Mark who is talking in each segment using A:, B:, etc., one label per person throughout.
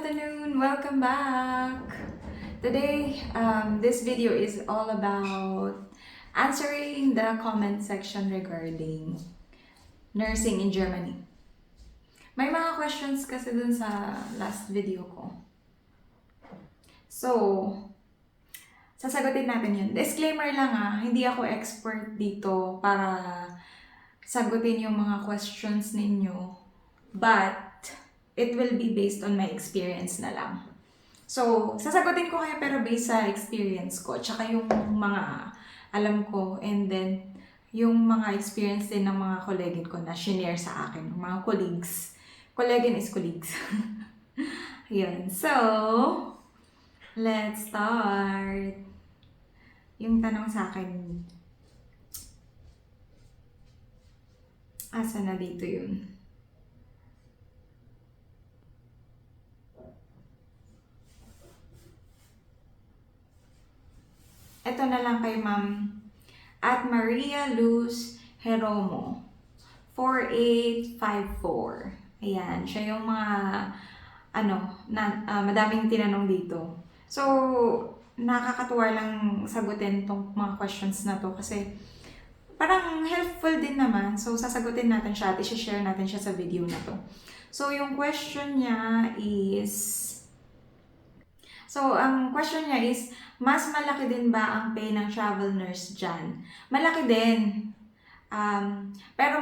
A: afternoon! Welcome back! Today, this video is all about answering the comment section regarding nursing in Germany. May mga questions kasi dun sa last video ko. So, sasagutin natin yun. Disclaimer lang hindi ako expert dito para sagutin yung mga questions ninyo. But, it will be based on my experience na lang. So, sasagutin ko kayo pero based sa experience ko, tsaka yung mga alam ko, and then yung mga experience din ng mga kolegin ko na shinare sa akin, mga colleagues. Kolegin is colleagues. Yun. So, let's start. Yung tanong sa akin, asa na dito yun? Ito na lang kay Ma'am at Maria Luz Jeromo 4854. Ayan, siya yung mga madaming tinanong dito. So, nakakatuwa lang sagutin tong mga questions na to kasi parang helpful din naman. So, sasagutin natin siya at i-share natin siya sa video na to. So, yung question niya is... ang question niya is, mas malaki din ba ang pay ng travel nurse dyan? Malaki din. Pero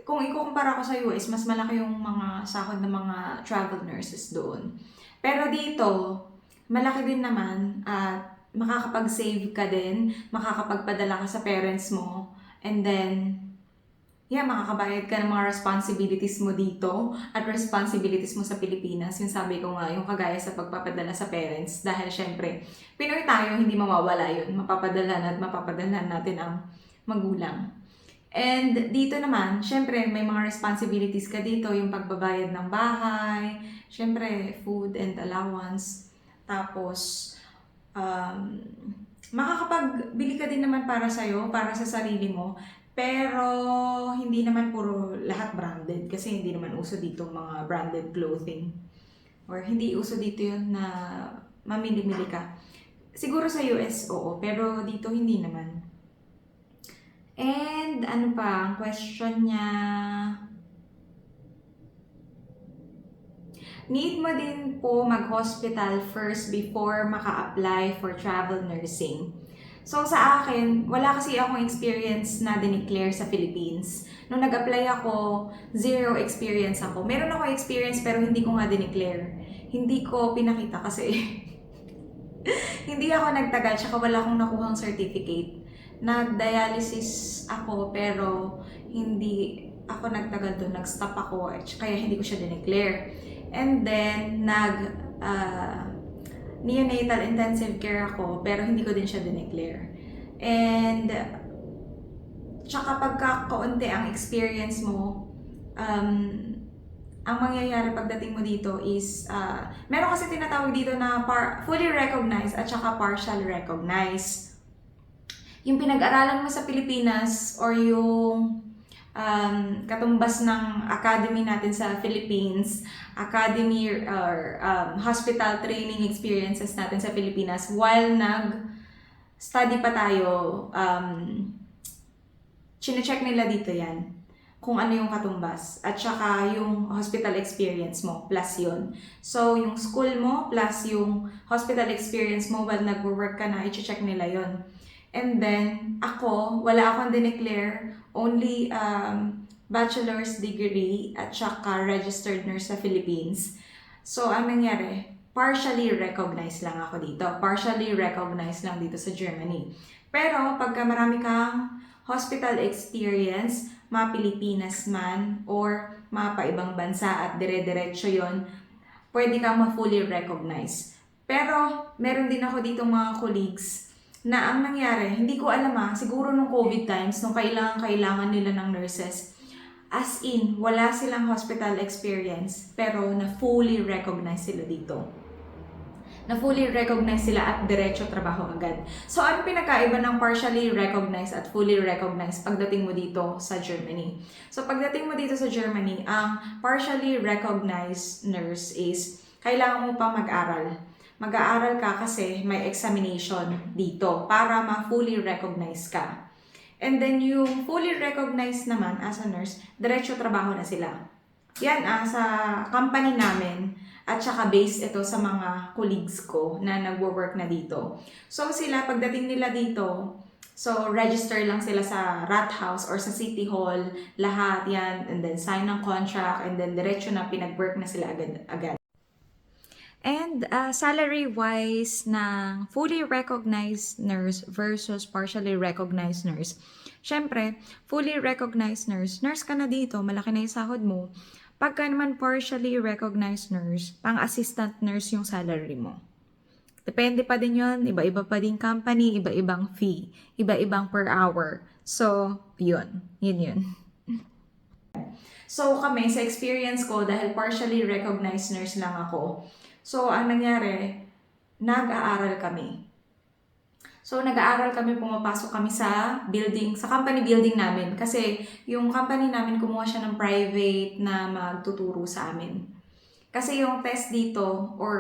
A: kung ikukumpara ko sa US, mas malaki yung mga sahod ng mga travel nurses doon. Pero dito, malaki din naman at makakapag-save ka din, makakapagpadala ka sa parents mo, and then, makakabayad ka ng mga responsibilities mo dito at responsibilities mo sa Pilipinas. Yung sabi ko nga, yung kagaya sa pagpapadala sa parents. Dahil syempre, Pinoy tayo, hindi mawawala yun. Mapapadala natin ang magulang. And dito naman, syempre, may mga responsibilities ka dito. Yung pagbabayad ng bahay, syempre, food and allowance. Tapos, makakapagbili ka din naman para sa'yo, para sa sarili mo. Pero, hindi naman puro lahat branded kasi hindi naman uso dito mga branded clothing. Or hindi uso dito yun na mamili-mili ka. Siguro sa US, oo. Pero dito hindi naman. And, ano pa? Ang question niya... Need mo din po mag-hospital first before maka-apply for travel nursing. So sa akin, wala kasi akong experience na dineclare sa Philippines. Nung nag-apply ako, zero experience ako. Meron ako experience pero hindi ko nga dineclare. Hindi ko pinakita kasi hindi ako nagtagal tsaka wala akong nakuhang certificate. Nag-dialysis ako pero hindi ako nagtagal doon. Nag-stop ako kaya hindi ko siya dineclare. And then, neonatal intensive care ako, pero hindi ko din siya dineclare. And, tsaka pagka kaunti ang experience mo, ang mangyayari pagdating mo dito is, meron kasi tinatawag dito na fully recognized at tsaka partial recognized. Yung pinag-aralan mo sa Pilipinas or yung katumbas ng academy natin sa Philippines, academy or hospital training experiences natin sa Pilipinas while nag-study pa tayo, chine-check nila dito yan kung ano yung katumbas at saka yung hospital experience mo plus yun. So, yung school mo plus yung hospital experience mo while nag-work ka na, i-check nila yon. And then, wala akong dineclare, only bachelor's degree at saka registered nurse sa Philippines. So, ang nangyari, partially recognized lang ako dito. Partially recognized lang dito sa Germany. Pero, pagka marami kang hospital experience, Pilipinas man, or paibang bansa at dire-diretso yon, pwede kang ma-fully recognized. Pero, meron din ako dito mga colleagues na ang nangyari, hindi ko alam siguro nung COVID times, nung kailangan nila ng nurses, as in, wala silang hospital experience, pero na fully recognized sila dito. Na fully recognized sila at diretso trabaho agad. So, ano pinakaiba ng partially recognized at fully recognized pagdating mo dito sa Germany? So, pagdating mo dito sa Germany, ang partially recognized nurse is kailangan mo pa mag-aral. Mag-aaral ka kasi may examination dito para ma-fully recognize ka. And then yung fully recognized naman as a nurse, diretso trabaho na sila. Yan sa company namin at saka based ito sa mga colleagues ko na nagwo-work na dito. So sila, pagdating nila dito, so register lang sila sa rat house or sa city hall, lahat yan, and then sign ng contract, and then diretso na pinag-work na sila agad. And salary-wise ng fully recognized nurse versus partially recognized nurse. Syempre, fully recognized nurse, nurse ka na dito, malaki na yung sahod mo. Pagka naman partially recognized nurse, pang-assistant nurse yung salary mo. Depende pa din yun, iba-iba pa din company, iba-ibang fee, iba-ibang per hour. So, yun. So, kami, sa experience ko, dahil partially recognized nurse lang ako, so, ang nangyari, nag-aaral kami. So, nag-aaral kami, pumapasok kami sa building, sa company building namin. Kasi, yung company namin, kumuha siya ng private na magtuturo sa amin. Kasi yung test dito, or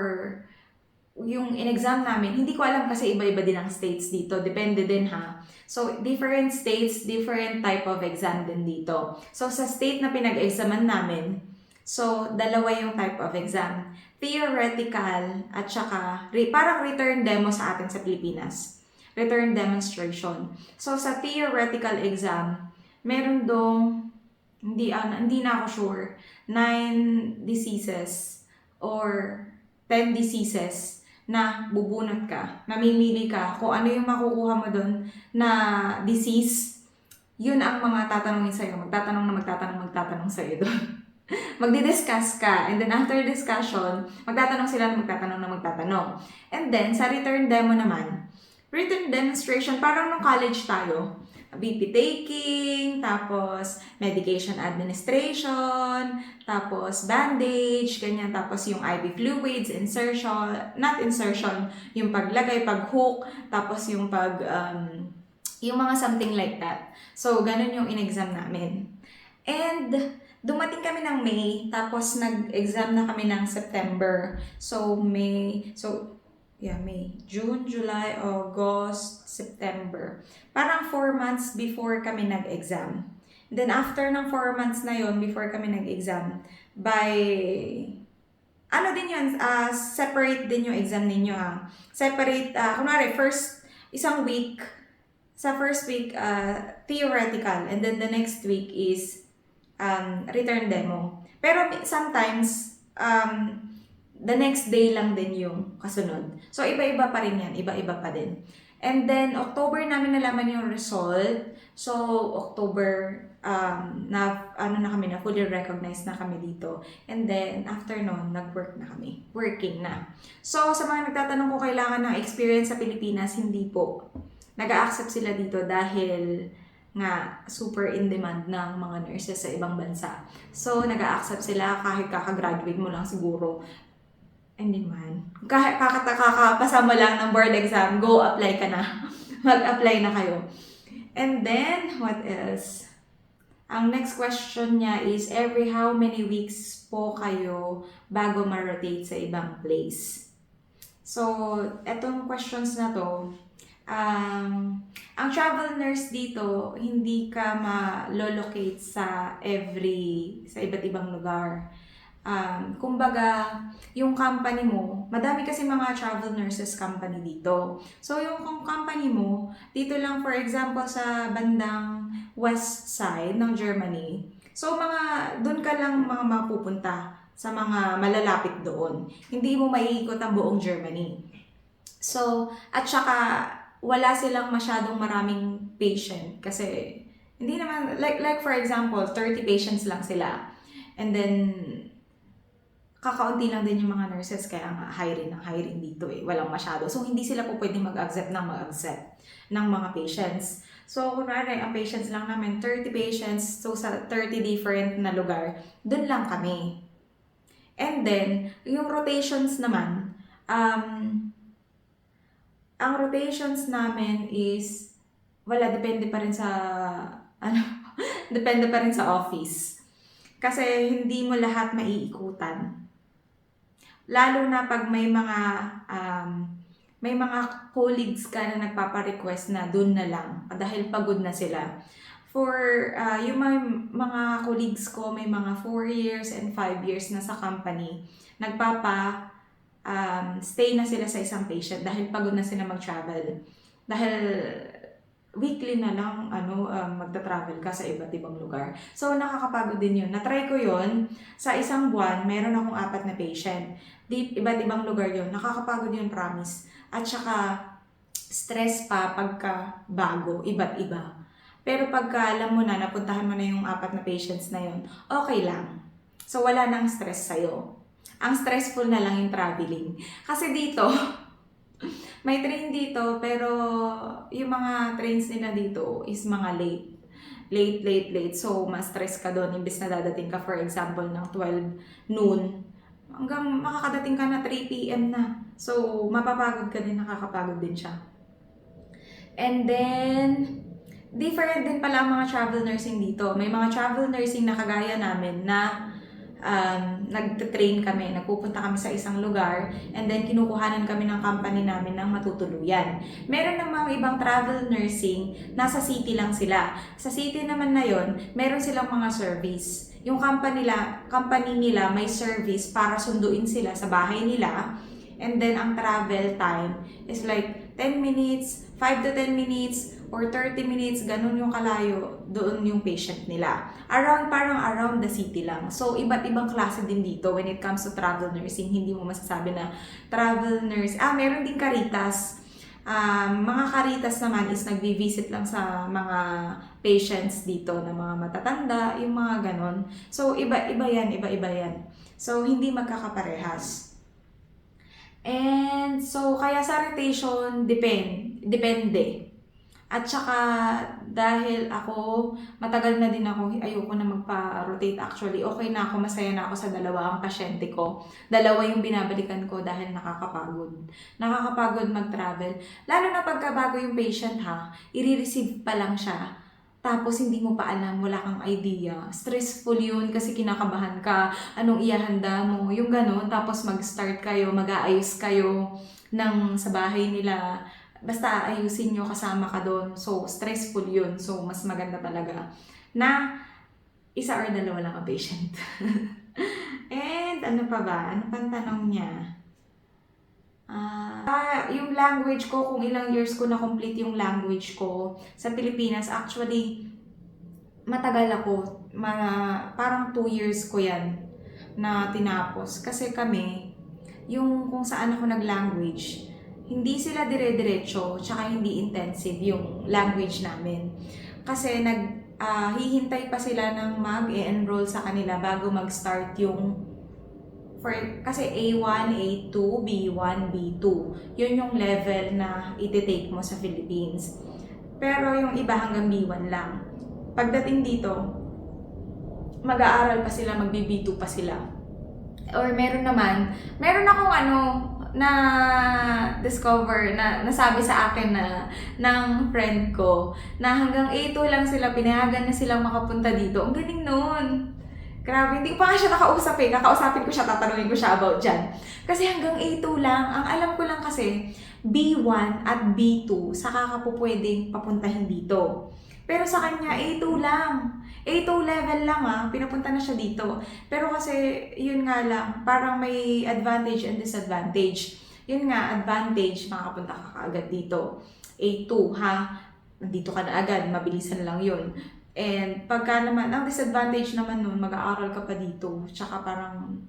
A: yung in-exam namin, hindi ko alam kasi iba-iba din ang states dito. Depende din ha. So, different states, different type of exam din dito. So, sa state na pinag-examan namin, so, dalawa yung type of exam. Theoretical at saka parang return demo sa atin sa Pilipinas. Return demonstration. So, sa theoretical exam, meron dong, hindi na ako sure, 9 diseases or 10 diseases na bubunot ka. Namimili ka kung ano yung makukuha mo doon na disease. Yun ang mga tatanungin sa'yo. Magtatanong sa'yo doon. Magdi-discuss ka, and then after discussion, magtatanong sila na magtatanong. And then, sa return demo naman, written demonstration, parang nung college tayo, BP taking, tapos medication administration, tapos bandage, ganyan, tapos yung IV fluids, not insertion, yung paglagay, pag-hook, tapos yung yung mga something like that. So, ganun yung in-exam namin. And, dumating kami ng May, tapos nag-exam na kami ng September. So, May, June, July, August, September. Parang 4 months before kami nag-exam. Then, after ng 4 months na yon before kami nag-exam, din yun, separate din yung exam ninyo ha. Separate, kunwari, isang week, sa first week, theoretical, and then the next week is return demo. Pero sometimes, the next day lang din yung kasunod. So, iba-iba pa rin yan. Iba-iba pa din. And then, October namin nalaman yung result. So, October, na kami na, fully recognized na kami dito. And then, after nun, nag-work na kami. Working na. So, sa mga nagtatanong ko kailangan ng experience sa Pilipinas, hindi po. Nag-a-accept sila dito dahil nga super in demand ng mga nurses sa ibang bansa. So, nag-a-accept sila kahit kakagraduate mo lang siguro. Hindi man. Kahit kakapasa mo lang ng board exam, go apply ka na. Mag-apply na kayo. And then, what else? Ang next question niya is, every how many weeks po kayo bago ma-rotate sa ibang place? So, etong questions na to, ang travel nurse dito, hindi ka ma-locate sa iba't ibang lugar. Kumbaga, yung company mo, madami kasi mga travel nurses company dito. So, yung company mo, dito lang for example sa bandang west side ng Germany. So, doon ka lang mga mapupunta sa mga malalapit doon. Hindi mo maiikot ang buong Germany. So, at saka, wala silang masyadong maraming patient kasi hindi naman, like for example, 30 patients lang sila. And then, kakaunti lang din yung mga nurses kaya nga hiring dito eh. Walang masyado. So, hindi sila po pwedeng mag-accept ng mga patients. So, kunwari, ang patients lang namin, 30 patients. So, sa 30 different na lugar, dun lang kami. And then, yung rotations naman, ang rotations namin is, depende pa rin sa, depende pa rin sa office. Kasi hindi mo lahat maiikutan. Lalo na pag may mga colleagues ka na nagpapa-request na dun na lang dahil pagod na sila. For yung mga colleagues ko, may mga 4 years and 5 years na sa company, stay na sila sa isang patient dahil pagod na sila mag-travel. Dahil weekly na lang magta-travel ka sa iba't ibang lugar. So, nakakapagod din yun. Na-try ko yun. Sa isang buwan, meron akong 4 na patient. Iba't ibang lugar yun. Nakakapagod yun, promise. At saka, stress pa pagka bago, iba't iba. Pero pagka alam mo na, napuntahan mo na yung 4 na patients na yun, okay lang. So, wala nang stress sa'yo. Ang stressful na lang yung traveling. Kasi dito, may train dito, pero yung mga trains nila dito is mga late. Late. So, mas stress ka doon. Imbes na dadating ka, for example, ng 12 noon, hanggang makakadating ka na 3 p.m. na. So, mapapagod ka din, nakakapagod din siya. And then, different din pala ang mga travel nursing dito. May mga travel nursing na kagaya namin na nagte-train kami, nagpupunta kami sa isang lugar, and then kinukuhanan kami ng company namin ng matutuluyan. Meron namang ibang travel nursing, nasa city lang sila. Sa city naman na yon, meron silang mga service. Yung company nila may service para sunduin sila sa bahay nila, and then ang travel time is like 10 minutes, 5 to 10 minutes, or 30 minutes, ganun yung kalayo doon yung patient nila. Parang around the city lang. So, iba't ibang klase din dito when it comes to travel nursing. Hindi mo masasabi na travel nurse. Meron din Caritas. Mga Caritas naman is nagvi-visit lang sa mga patients dito na mga matatanda, yung mga ganon. So, iba-iba yan. So, hindi magkakaparehas. And so, kaya sa rotation, depende. At saka, dahil ako, matagal na din ako, ayoko na magpa-rotate actually. Okay na ako, masaya na ako sa 2 ang pasyente ko. 2 yung binabalikan ko dahil nakakapagod. Nakakapagod mag-travel. Lalo na pagkabago yung patient i-receive pa lang siya. Tapos hindi mo pa alam, wala kang idea. Stressful yun kasi kinakabahan ka, anong ihahanda mo, yung gano'n. Tapos mag-start kayo, mag-aayos kayo sa bahay nila. Basta ayusin nyo, kasama ka doon. So, stressful yun. So, mas maganda talaga na 1 or 2 lang ang patient. And ano pa ba? Ano pang tanong niya? Yung language ko, kung ilang years ko na-complete yung language ko sa Pilipinas, actually, matagal ako. Parang 2 years ko yan na tinapos. Kasi kami, yung kung saan ako nag-language, hindi sila dire-diretso, tsaka hindi intensive yung language namin. Kasi hihintay pa sila ng mag-e-enroll sa kanila bago mag-start yung kasi A1, A2, B1, B2. Yun yung level na iti-take mo sa Philippines. Pero yung iba hanggang B1 lang. Pagdating dito, mag-aaral pa sila, magbi-B2 pa sila. Or meron akong na discover na nasabi sa akin ng friend ko na hanggang A2 lang sila, pinayagan na silang makapunta dito. Ang galing nun. Grabe, hindi ko pa nga siya nakausap Kakausapin ko siya, tatanungin ko siya about dyan. Kasi hanggang A2 lang. Ang alam ko lang kasi, B1 at B2, saka ka po pwedeng papuntahin dito. Pero sa kanya, A2 lang. A2 level lang pinapunta na siya dito. Pero kasi, yun nga lang, parang may advantage and disadvantage. Yun nga, advantage, makapunta ka kaagad dito. A2, nandito ka na agad, mabilisan lang yun. And pagka naman, ang disadvantage naman nun, mag-aaral ka pa dito. Tsaka parang,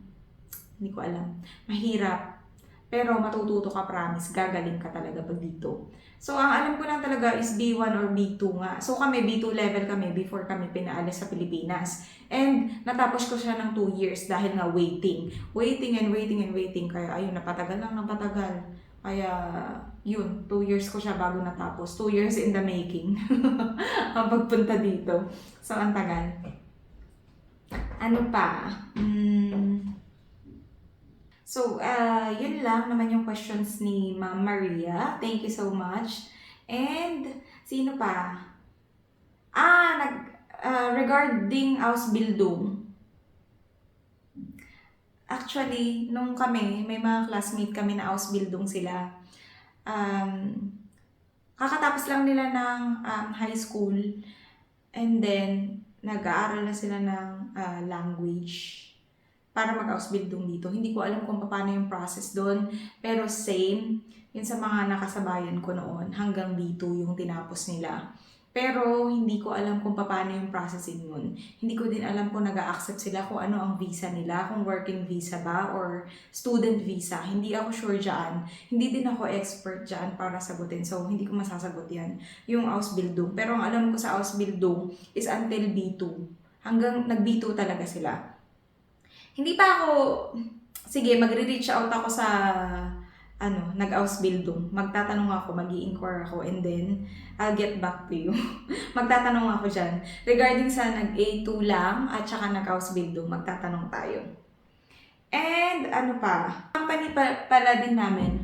A: hindi ko alam, mahirap. Pero matututo ka, promise, gagaling ka talaga pag dito. So, ang alam ko lang talaga is B1 or B2 nga. So, kami, B2 level kami before kami pinaalis sa Pilipinas. And natapos ko siya ng 2 years dahil nga waiting. Waiting. Kaya ayun, napatagal. Kaya, yun, 2 years ko siya bago natapos. 2 years in the making. Ang pagpunta dito. So, ang tagal. Ano pa? So, yun lang naman yung questions ni Ma'am Maria. Thank you so much. And, sino pa? Regarding Ausbildung. Actually, nung kami, may mga classmate kami na Ausbildung sila. Kakatapos lang nila ng high school and then nag-aaral na sila ng language para mag-Ausbildung dito. Hindi ko alam kung paano yung process doon, pero same yun sa mga nakasabayan ko noon. Hanggang B2 yung tinapos nila. Pero hindi ko alam kung paano yung processing nun. Hindi ko din alam kung nag-a-accept sila kung ano ang visa nila, kung working visa ba or student visa. Hindi ako sure dyan. Hindi din ako expert dyan para sagutin. So, hindi ko masasagot yan. Yung Ausbildung. Pero ang alam ko sa Ausbildung is until B2. Hanggang nag-B2 talaga sila. Hindi pa ako, sige, magre-reach out ako sa nag-Ausbildung. Magtatanong ako, mag-i-inquire ako, and then I'll get back to you. Magtatanong ako dyan. Regarding sa nag-A2 lang at saka nag-Ausbildung, magtatanong tayo. And ano pa, company pala din namin,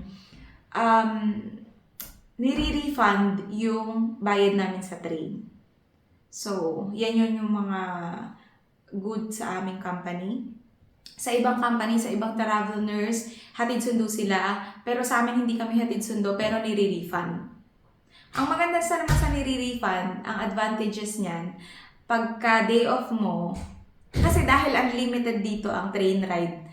A: nire-refund yung bayad namin sa train. So, yan yun yung mga good sa aming company. Sa ibang company, sa ibang travel nurse, hatid sundo sila. Pero sa amin, hindi kami hatid sundo, pero nire-refund. Ang maganda naman sa nire-refund, ang advantages niyan, pagka day off mo, kasi dahil unlimited dito ang train ride,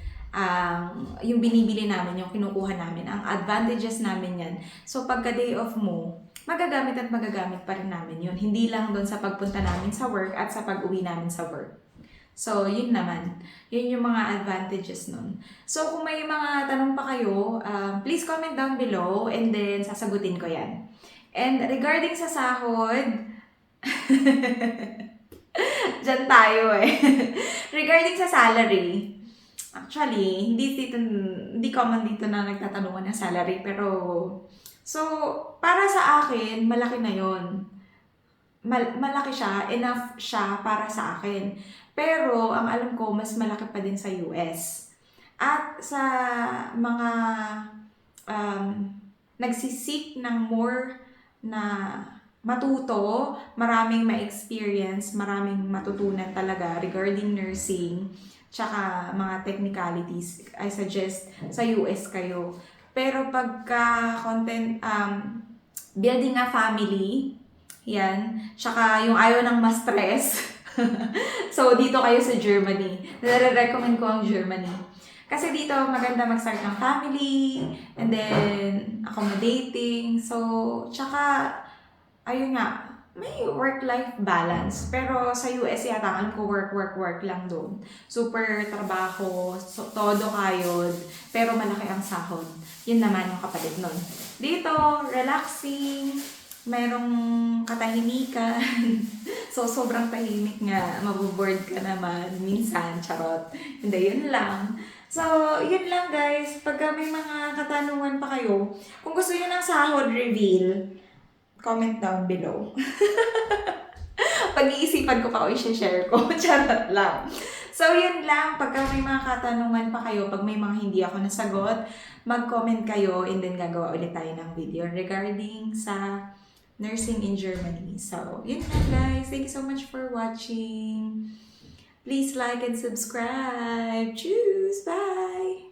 A: yung binibili namin, yung kinukuha namin, ang advantages namin yan. So pagka day off mo, magagamit at magagamit pa rin namin yun. Hindi lang doon sa pagpunta namin sa work at sa pag-uwi namin sa work. So, yun naman. Yun yung mga advantages nun. So, kung may mga tanong pa kayo, please comment down below and then sasagutin ko yan. And regarding sa sahod, dyan tayo regarding sa salary, actually, hindi common dito na nagtatanungan ng salary, pero, so, para sa akin, malaki na yon. Malaki siya, enough siya para sa akin. Pero, ang alam ko, mas malaki pa din sa US. At sa mga nagsisik ng more na matuto, maraming ma-experience, maraming matutunan talaga regarding nursing, tsaka mga technicalities, I suggest sa US kayo. Pero pagka content, building a family, yan, tsaka yung ayaw ng ma-stress, so, dito kayo sa Germany. Nare-recommend ko ang Germany. Kasi dito, maganda mag-start ng family, and then, accommodating. So, tsaka, ayun nga, may work-life balance. Pero sa US yata, alam ko work lang doon. Super trabaho, todo kayod, pero malaki ang sahod. Yun naman yung kapatid nun. Dito, relaxing, mayroong katahimikan. So, sobrang tahimik nga. Maboboard ka naman. Minsan, charot. Hindi, yun lang. So, yun lang guys. Pagka may mga katanungan pa kayo, kung gusto nyo ng sahod reveal, comment down below. Pag-iisipan ko pa o i-share ko. Charot lang. So, yun lang. Pagka may mga katanungan pa kayo, pag may mga hindi ako nasagot, mag-comment kayo and then gagawa ulit tayo ng video regarding sa nursing in Germany. So, yun lang guys. Thank you so much for watching. Please like and subscribe. Tschüss. Bye.